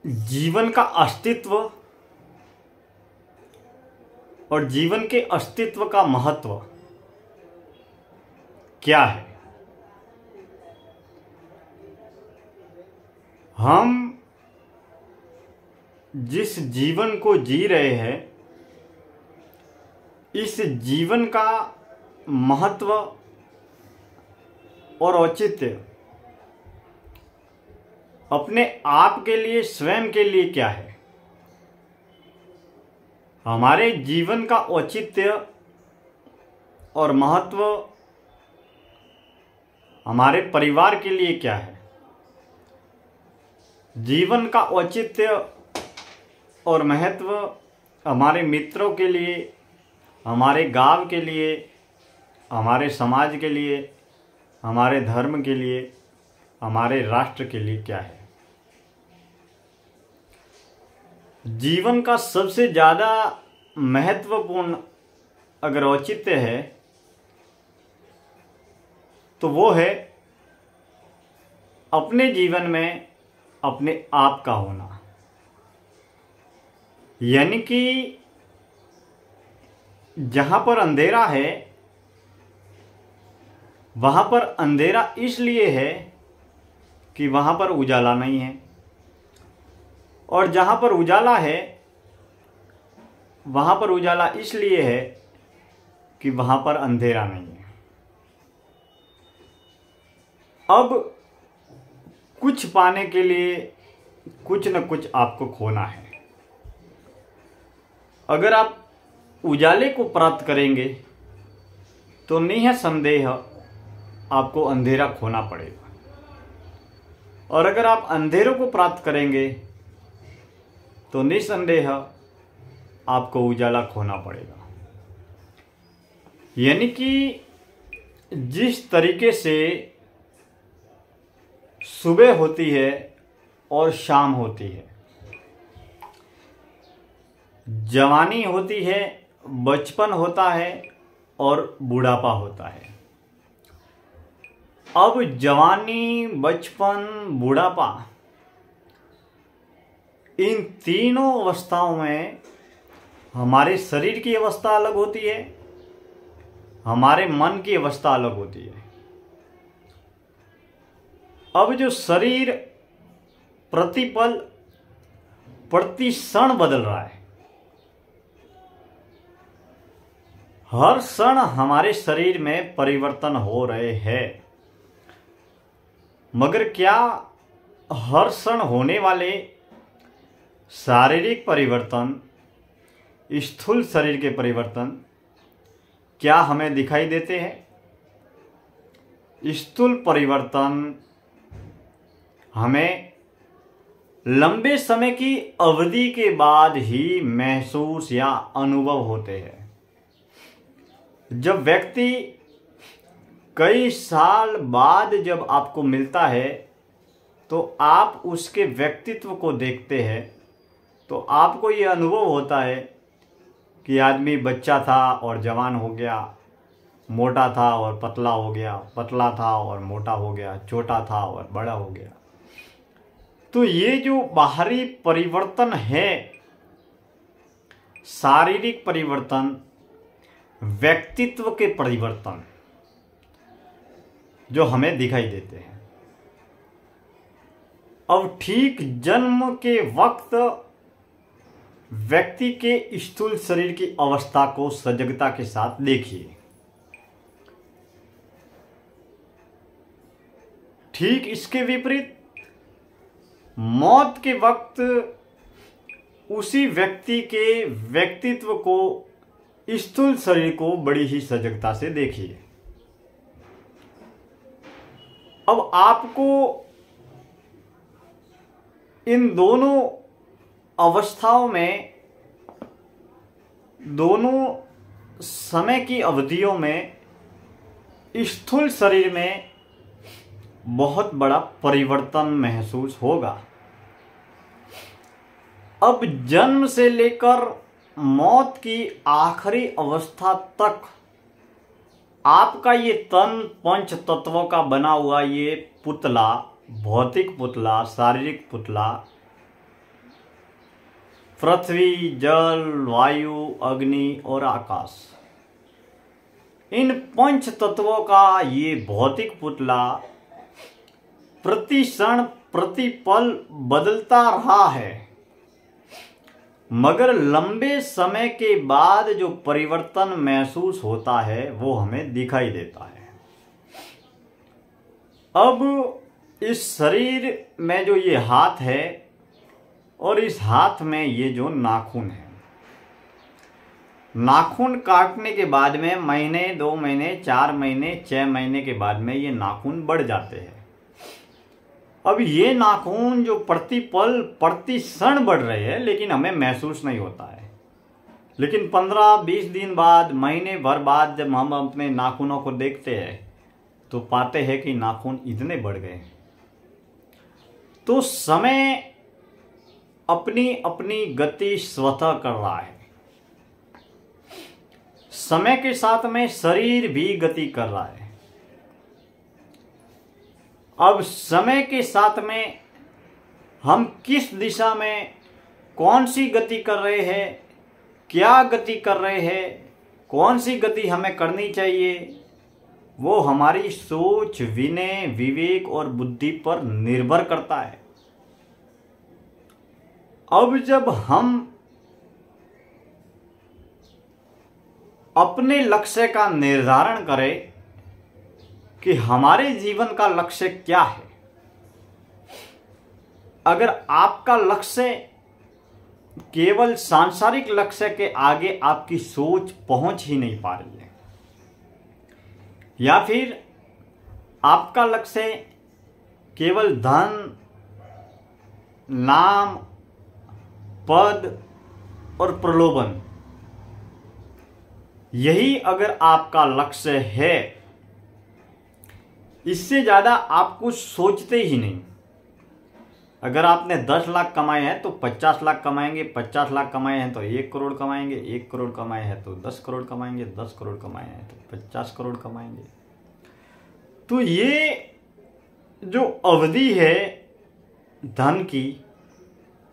जीवन का अस्तित्व और जीवन के अस्तित्व का महत्व क्या है। हम जिस जीवन को जी रहे हैं, इस जीवन का महत्व और औचित्य अपने आप के लिए, स्वयं के लिए क्या है। हमारे जीवन का औचित्य और महत्व हमारे परिवार के लिए क्या है। जीवन का औचित्य और महत्व हमारे मित्रों के लिए, हमारे गांव के लिए, हमारे समाज के लिए, हमारे धर्म के लिए, हमारे राष्ट्र के लिए क्या है। जीवन का सबसे ज़्यादा महत्वपूर्ण अगर औचित्य है तो वो है अपने जीवन में अपने आप का होना। यानी कि जहाँ पर अंधेरा है वहाँ पर अंधेरा इसलिए है कि वहाँ पर उजाला नहीं है, और जहाँ पर उजाला है वहाँ पर उजाला इसलिए है कि वहाँ पर अंधेरा नहीं है। अब कुछ पाने के लिए कुछ न कुछ आपको खोना है। अगर आप उजाले को प्राप्त करेंगे तो निसंदेह आपको अंधेरा खोना पड़ेगा, और अगर आप अंधेरों को प्राप्त करेंगे तो निसंदेह आपको उजाला खोना पड़ेगा। यानी कि जिस तरीके से सुबह होती है और शाम होती है, जवानी होती है, बचपन होता है और बुढ़ापा होता है। अब जवानी, बचपन, बुढ़ापा, इन तीनों अवस्थाओं में हमारे शरीर की अवस्था अलग होती है, हमारे मन की अवस्था अलग होती है। अब जो शरीर प्रतिपल, प्रति क्षण बदल रहा है, हर क्षण हमारे शरीर में परिवर्तन हो रहे हैं, मगर क्या हर क्षण होने वाले शारीरिक परिवर्तन, स्थूल शरीर के परिवर्तन क्या हमें दिखाई देते हैं? स्थूल परिवर्तन हमें लंबे समय की अवधि के बाद ही महसूस या अनुभव होते हैं। जब व्यक्ति कई साल बाद जब आपको मिलता है तो आप उसके व्यक्तित्व को देखते हैं, तो आपको ये अनुभव होता है कि आदमी बच्चा था और जवान हो गया, मोटा था और पतला हो गया, पतला था और मोटा हो गया, छोटा था और बड़ा हो गया। तो ये जो बाहरी परिवर्तन है, शारीरिक परिवर्तन, व्यक्तित्व के परिवर्तन जो हमें दिखाई देते हैं। अब ठीक जन्म के वक्त व्यक्ति के स्थूल शरीर की अवस्था को सजगता के साथ देखिए। ठीक इसके विपरीत मौत के वक्त उसी व्यक्ति के व्यक्तित्व को, स्थूल शरीर को बड़ी ही सजगता से देखिए। अब आपको इन दोनों अवस्थाओं में, दोनों समय की अवधियों में स्थूल शरीर में बहुत बड़ा परिवर्तन महसूस होगा। अब जन्म से लेकर मौत की आखिरी अवस्था तक आपका ये तन पंच तत्वों का बना हुआ ये पुतला, भौतिक पुतला, शारीरिक पुतला, पृथ्वी, जल, वायु, अग्नि और आकाश, इन पंच तत्वों का ये भौतिक पुतला प्रति क्षण प्रति पल बदलता रहा है, मगर लंबे समय के बाद जो परिवर्तन महसूस होता है वो हमें दिखाई देता है। अब इस शरीर में जो ये हाथ है और इस हाथ में ये जो नाखून है, नाखून काटने के बाद में महीने, 2 महीने, 4 महीने, 6 महीने के बाद में ये नाखून बढ़ जाते हैं। अब ये नाखून जो प्रति पल प्रति क्षण बढ़ रहे हैं, लेकिन हमें महसूस नहीं होता है। लेकिन 15-20 दिन बाद, महीने भर बाद जब हम अपने नाखूनों को देखते हैं तो पाते हैं कि नाखून इतने बढ़ गए। तो समय अपनी अपनी गति स्वतः कर रहा है। समय के साथ में शरीर भी गति कर रहा है। अब समय के साथ में हम किस दिशा में कौन सी गति कर रहे हैं, क्या गति कर रहे हैं, कौन सी गति हमें करनी चाहिए, वो हमारी सोच, विनय, विवेक और बुद्धि पर निर्भर करता है। अब जब हम अपने लक्ष्य का निर्धारण करें कि हमारे जीवन का लक्ष्य क्या है, अगर आपका लक्ष्य केवल सांसारिक लक्ष्य के आगे आपकी सोच पहुंच ही नहीं पा रही है, या फिर आपका लक्ष्य केवल धन, नाम, पद और प्रलोभन, यही अगर आपका लक्ष्य है, इससे ज्यादा आप कुछ सोचते ही नहीं। अगर आपने 10 लाख कमाए हैं तो 50 लाख कमाएंगे, 50 लाख कमाए हैं तो 1 करोड़ कमाएंगे, 1 करोड़ कमाए हैं तो 10 करोड़ कमाएंगे, 10 करोड़ कमाए हैं तो 50 करोड़ कमाएंगे। तो ये जो अवधि है धन की,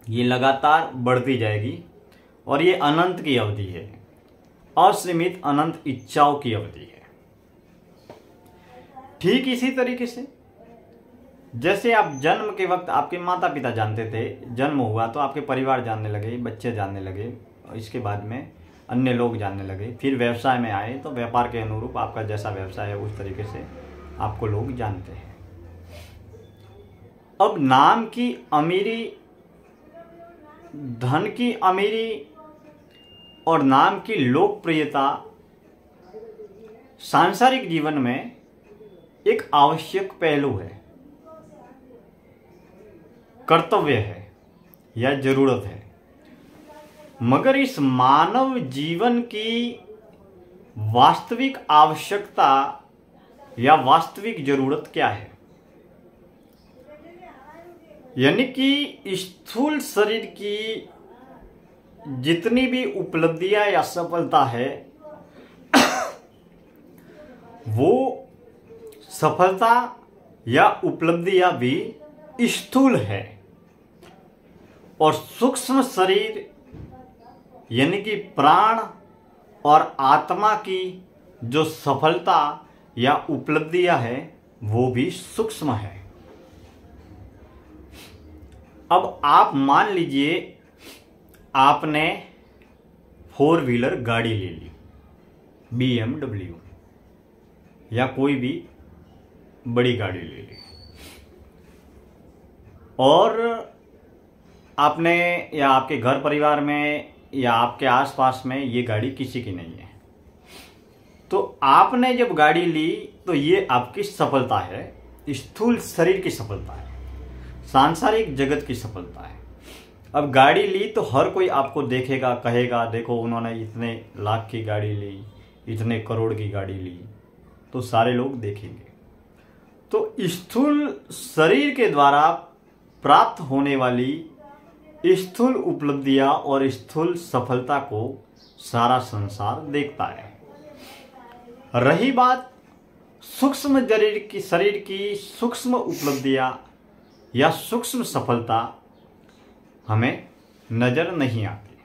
ये लगातार बढ़ती जाएगी और ये अनंत की अवधि है, असीमित अनंत इच्छाओं की अवधि है। ठीक इसी तरीके से जैसे आप जन्म के वक्त आपके माता पिता जानते थे, जन्म हुआ तो आपके परिवार जानने लगे, बच्चे जानने लगे, और इसके बाद में अन्य लोग जानने लगे। फिर व्यवसाय में आए तो व्यापार के अनुरूप आपका जैसा व्यवसाय है उस तरीके से आपको लोग जानते हैं। अब नाम की अमीरी, धन की अमीरी और नाम की लोकप्रियता सांसारिक जीवन में एक आवश्यक पहलू है, कर्तव्य है या जरूरत है। मगर इस मानव जीवन की वास्तविक आवश्यकता या वास्तविक जरूरत क्या है? यानी कि स्थूल शरीर की जितनी भी उपलब्धियां या सफलता है वो सफलता या उपलब्धियां भी स्थूल है, और सूक्ष्म शरीर यानी कि प्राण और आत्मा की जो सफलता या उपलब्धियां है वो भी सूक्ष्म है। अब आप मान लीजिए आपने 4 व्हीलर गाड़ी ले ली, BMW या कोई भी बड़ी गाड़ी ले ली, और आपने या आपके घर परिवार में या आपके आसपास में ये गाड़ी किसी की नहीं है। तो आपने जब गाड़ी ली तो ये आपकी सफलता है, स्थूल शरीर की सफलता है, सांसारिक जगत की सफलता है। अब गाड़ी ली तो हर कोई आपको देखेगा, कहेगा देखो उन्होंने इतने लाख की गाड़ी ली, इतने करोड़ की गाड़ी ली, तो सारे लोग देखेंगे। तो स्थूल शरीर के द्वारा प्राप्त होने वाली स्थूल उपलब्धियां और स्थूल सफलता को सारा संसार देखता है। रही बात सूक्ष्म शरीर की सूक्ष्म उपलब्धियां या सूक्ष्म सफलता, हमें नजर नहीं आती।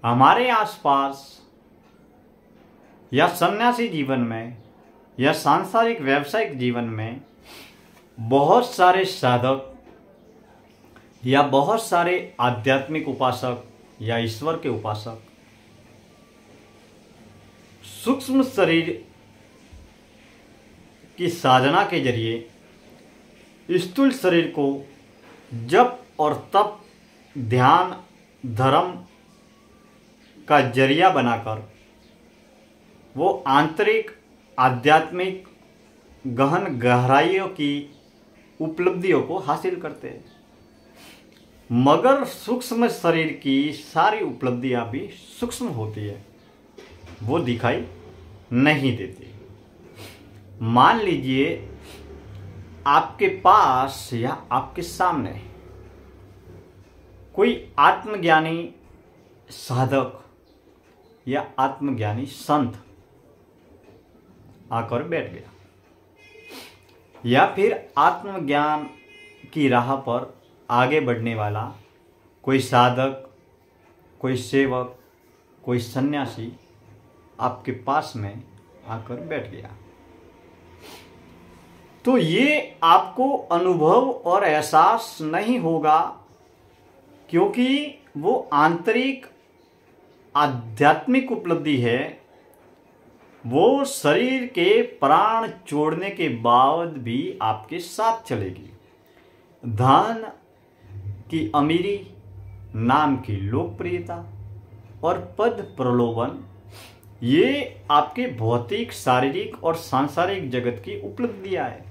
हमारे आसपास या सन्यासी जीवन में या सांसारिक व्यावसायिक जीवन में बहुत सारे साधक या बहुत सारे आध्यात्मिक उपासक या ईश्वर के उपासक सूक्ष्म शरीर की साधना के जरिए स्थूल शरीर को जप और तप, ध्यान, धर्म का जरिया बनाकर वो आंतरिक आध्यात्मिक गहन गहराइयों की उपलब्धियों को हासिल करते हैं। मगर सूक्ष्म शरीर की सारी उपलब्धियां भी सूक्ष्म होती है, वो दिखाई नहीं देती। मान लीजिए आपके पास या आपके सामने कोई आत्मज्ञानी साधक या आत्मज्ञानी संत आकर बैठ गया, या फिर आत्मज्ञान की राह पर आगे बढ़ने वाला कोई साधक, कोई सेवक, कोई सन्यासी आपके पास में आकर बैठ गया, तो ये आपको अनुभव और एहसास नहीं होगा, क्योंकि वो आंतरिक आध्यात्मिक उपलब्धि है। वो शरीर के प्राण छोड़ने के बाद भी आपके साथ चलेगी। धन की अमीरी, नाम की लोकप्रियता और पद प्रलोभन, ये आपके भौतिक, शारीरिक और सांसारिक जगत की उपलब्धियां है।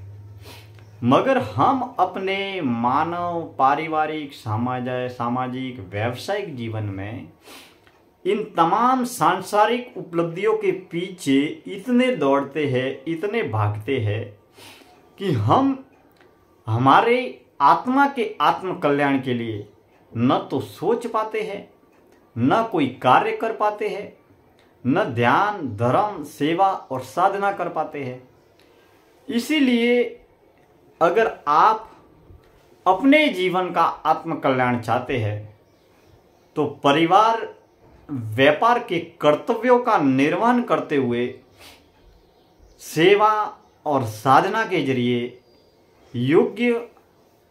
मगर हम अपने मानव, पारिवारिक, सामाजिक, व्यावसायिक जीवन में इन तमाम सांसारिक उपलब्धियों के पीछे इतने दौड़ते हैं, इतने भागते हैं कि हम हमारे आत्मा के आत्म कल्याण के लिए न तो सोच पाते हैं, न कोई कार्य कर पाते हैं, न ध्यान, धर्म, सेवा और साधना कर पाते हैं। इसीलिए अगर आप अपने जीवन का आत्म कल्याण चाहते हैं तो परिवार व्यापार के कर्तव्यों का निर्वहन करते हुए सेवा और साधना के जरिए योग्य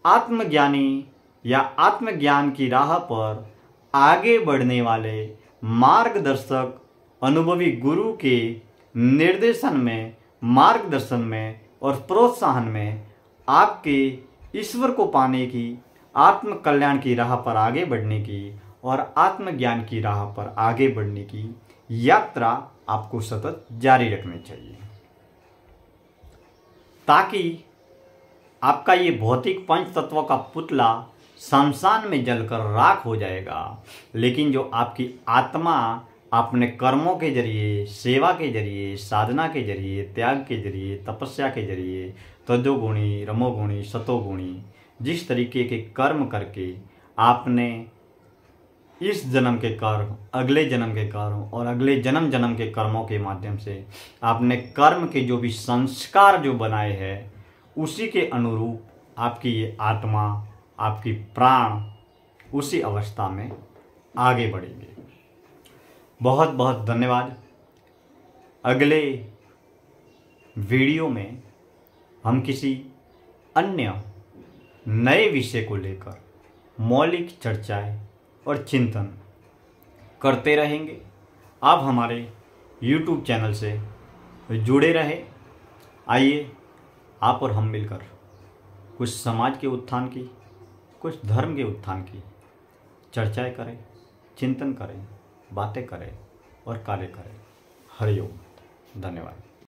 आत्मज्ञानी या आत्मज्ञान की राह पर आगे बढ़ने वाले मार्गदर्शक अनुभवी गुरु के निर्देशन में, मार्गदर्शन में और प्रोत्साहन में आपके ईश्वर को पाने की, आत्म कल्याण की राह पर आगे बढ़ने की और आत्मज्ञान की राह पर आगे बढ़ने की यात्रा आपको सतत जारी रखनी चाहिए, ताकि आपका ये भौतिक पंच तत्वों का पुतला शमशान में जलकर राख हो जाएगा, लेकिन जो आपकी आत्मा अपने कर्मों के जरिए, सेवा के जरिए, साधना के जरिए, त्याग के जरिए, तपस्या के जरिए, तजोगुणी, रमोगुणी, सतोगुणी जिस तरीके के कर्म करके आपने इस जन्म के कर्म, अगले जन्म के कर्म और अगले जन्म के कर्मों के माध्यम से आपने कर्म के जो भी संस्कार जो बनाए हैं, उसी के अनुरूप आपकी ये आत्मा, आपकी प्राण उसी अवस्था में आगे बढ़ेंगे। बहुत बहुत धन्यवाद। अगले वीडियो में हम किसी अन्य नए विषय को लेकर मौलिक चर्चाएं और चिंतन करते रहेंगे। आप हमारे YouTube चैनल से जुड़े रहे। आइए आप और हम मिलकर कुछ समाज के उत्थान की, कुछ धर्म के उत्थान की चर्चाएं करें, चिंतन करें, बातें करें और कार्य करें। हरिओम। धन्यवाद।